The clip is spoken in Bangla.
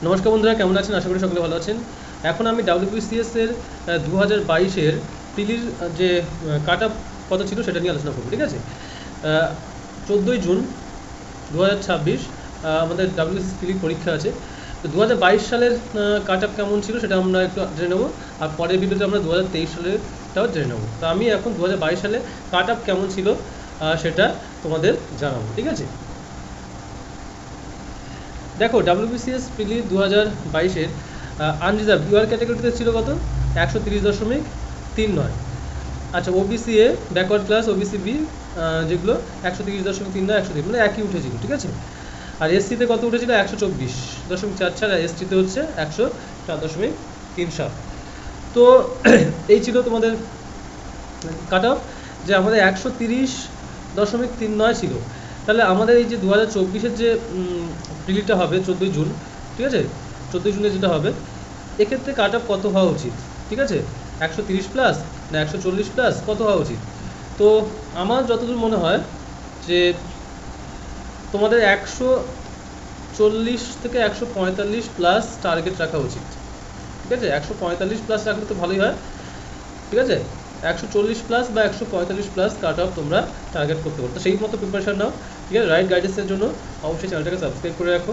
নমস্কার বন্ধুরা, কেমন আছেন? আশা করি সকলে ভালো আছেন। এখন আমি WBCS এর 2022-এর প্রিলির যে কাট আপ কত ছিল সেটা নিয়ে আলোচনা করব, ঠিক আছে? 14ই জুন 2026 আমাদের WBCS প্রিলির পরীক্ষা আছে। তো 2022 সালের কাট আপ কেমন ছিল সেটা আমরা একটু জেনে নেবো, আর পরের ভিডিওতে আমরা 2023 সালেরটাও জেনে নেবো। তো আমি এখন 2022 সালে কাট আপ কেমন ছিল সেটা তোমাদের জানাবো, ঠিক আছে? দেখো, WBCS প্রিলি 2022-এর আনরিজার্ভ ইউআর ক্যাটাগরিতে ছিল কত? 130.39। আচ্ছা, OBC A backward class, OBC B যেগুলো 130.39, 130 মানে একই উঠেছিল, ঠিক আছে? আর এসসিতে কত উঠেছিল? 124.44, আর এসটিতে হচ্ছে 104.37। তো এই ছিল তোমাদের কাট অফ, যে আমাদের 130.39 ছিল। তাহলে আমাদের এই যে 2024-এর যে প্রিলিটা হবে 14ই জুন, ঠিক আছে? 14ই জুনে যেটা হবে, এক্ষেত্রে কাট অফ কত হওয়া উচিত, ঠিক আছে? 130 প্লাস না 140 প্লাস, কত হওয়া উচিত? তো আমার যতদূর মনে হয় যে তোমাদের 140 থেকে 145 প্লাস টার্গেট রাখা উচিত, ঠিক আছে? 145 প্লাস রাখলে তো ভালোই হয়, ঠিক আছে? 140 প্লাস বা 145 প্লাস কাট অফ তোমরা টার্গেট করতে পারো। তো সেই মতো প্রিপারেশন নাও, ঠিক আছে? রাইট গাইডেন্সের জন্য অবশ্যই চ্যানেলটাকে সাবস্ক্রাইব করে রাখো।